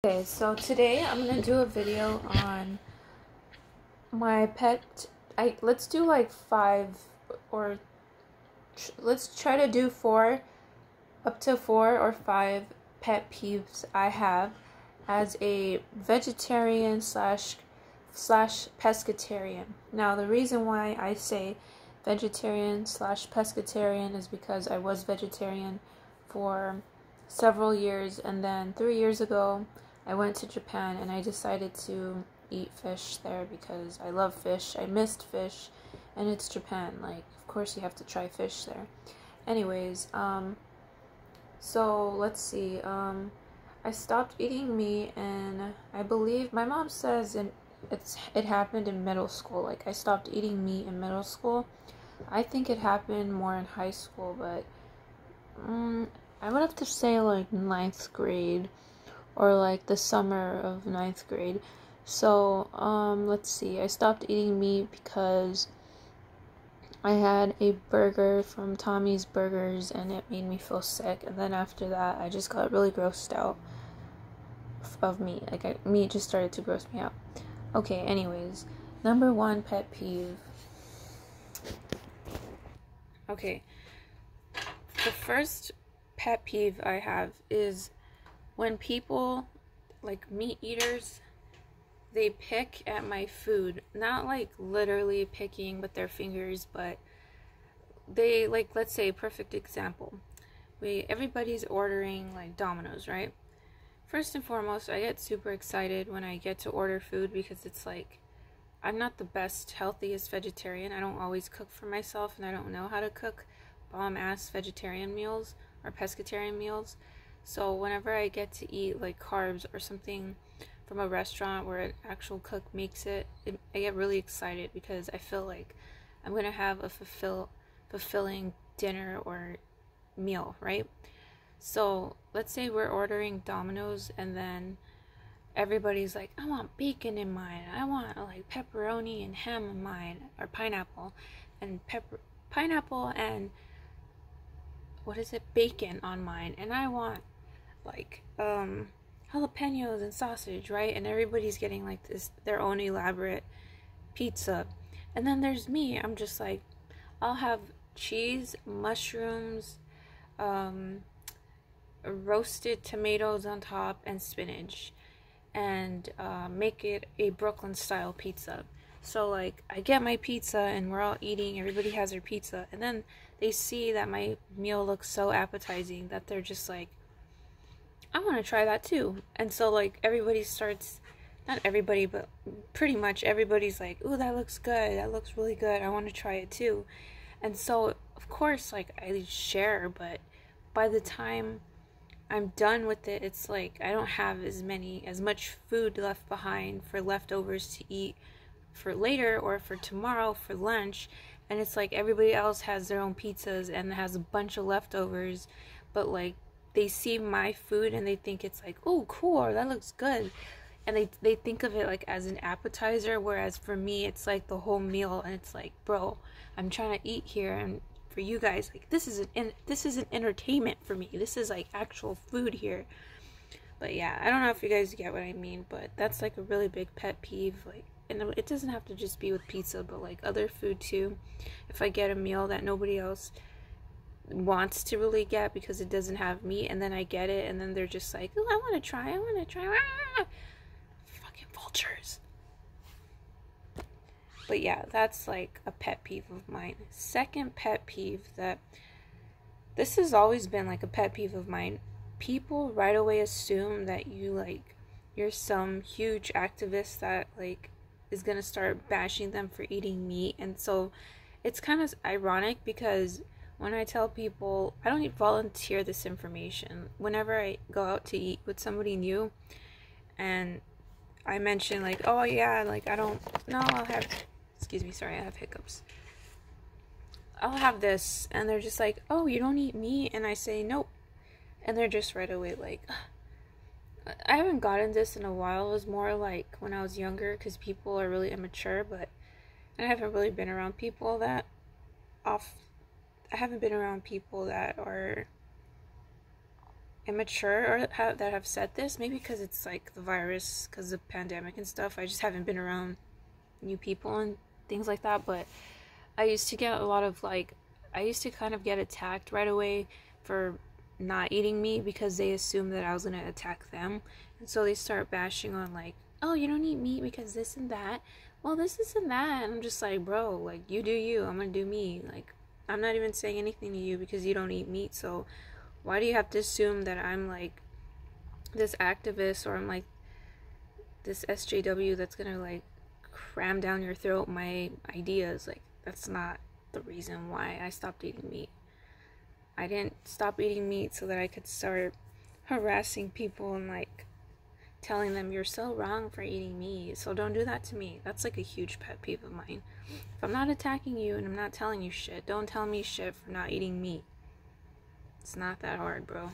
Okay, so today I'm gonna do a video on my pet. Let's do like five, or let's try to do four, up to 4 or 5 pet peeves I have as a vegetarian slash pescatarian. Now the reason why I say vegetarian slash pescatarian is because I was vegetarian for several years, and then 3 years ago I went to Japan and I decided to eat fish there because I love fish. I missed fish, and it's Japan. Like, of course you have to try fish there. Anyways, so let's see. I stopped eating meat, and I believe my mom says it happened in middle school. Like, I stopped eating meat in middle school. I think it happened more in high school, but I would have to say like ninth grade, or like the summer of ninth grade. So let's see. I stopped eating meat because I had a burger from Tommy's Burgers and it made me feel sick. And then after that, I just got really grossed out of meat. Meat just started to gross me out. Okay, anyways, number 1 pet peeve. Okay, the first pet peeve I have is when people, like meat eaters, they pick at my food. Not like literally picking with their fingers, but they, like, let's say, perfect example. Everybody's ordering like Domino's, right? First and foremost, I get super excited when I get to order food because it's like, I'm not the best, healthiest vegetarian. I don't always cook for myself, and I don't know how to cook bomb-ass vegetarian meals or pescatarian meals. So whenever I get to eat like carbs or something from a restaurant where an actual cook makes I get really excited because I feel like I'm gonna have a fulfilling dinner or meal, right? So let's say we're ordering Domino's, and then everybody's like, I want bacon in mine, I want like pepperoni and ham in mine, or pineapple and bacon on mine, and I want like jalapenos and sausage, right? And everybody's getting like their own elaborate pizza. And then there's me. I'm just like, I'll have cheese, mushrooms, roasted tomatoes on top, and spinach, and make it a Brooklyn style pizza. So like, I get my pizza and we're all eating, everybody has their pizza, and then they see that my meal looks so appetizing that they're just like, I want to try that too. And so like, everybody starts, not everybody, but pretty much everybody's like, ooh, that looks good, that looks really good, I want to try it too. And so of course, like, I share, but by the time I'm done with it, it's like I don't have as much food left behind for leftovers to eat for later or for tomorrow for lunch. And it's like everybody else has their own pizzas and has a bunch of leftovers, but like, they see my food and they think it's like, oh, cool, that looks good, and they think of it like as an appetizer, whereas for me it's like the whole meal. And it's like, bro, I'm trying to eat here, and for you guys, like, this is an entertainment for me. This is like actual food here. But yeah, I don't know if you guys get what I mean, but that's like a really big pet peeve. Like, and it doesn't have to just be with pizza, but like other food too. If I get a meal that nobody else wants to really get because it doesn't have meat, and then I get it, and then they're just like, oh, I want to try, ah! Fucking vultures. But yeah, that's like a pet peeve of mine. Second pet peeve, that this has always been like a pet peeve of mine. People right away assume that you're some huge activist that like is gonna start bashing them for eating meat. And so it's kind of ironic because when I tell people, I don't volunteer this information. Whenever I go out to eat with somebody new and I mention like, oh yeah, like, I don't know, I'll have, excuse me, sorry, I have hiccups, I'll have this, and they're just like, oh, you don't eat meat? And I say, nope. And they're just right away like, ugh. I haven't gotten this in a while. It was more like when I was younger, because people are really immature, but I haven't really been around people that I haven't been around people that are immature or that have said this. Maybe because it's like the virus, because of the pandemic and stuff. I just haven't been around new people and things like that. But I used to get a lot of like, I used to kind of get attacked right away for not eating meat because they assumed that I was gonna attack them, and so they start bashing on like, oh, you don't eat meat because this and that. Well, this and that, and I'm just like, bro, like, you do you, I'm gonna do me. Like, I'm not even saying anything to you because you don't eat meat, so why do you have to assume that I'm like this activist, or I'm like this SJW that's gonna like cram down your throat my ideas? Like, that's not the reason why I stopped eating meat. I didn't stop eating meat so that I could start harassing people and like telling them you're so wrong for eating meat, so don't do that to me. That's like a huge pet peeve of mine. If I'm not attacking you and I'm not telling you shit, don't tell me shit for not eating meat. It's not that hard, bro.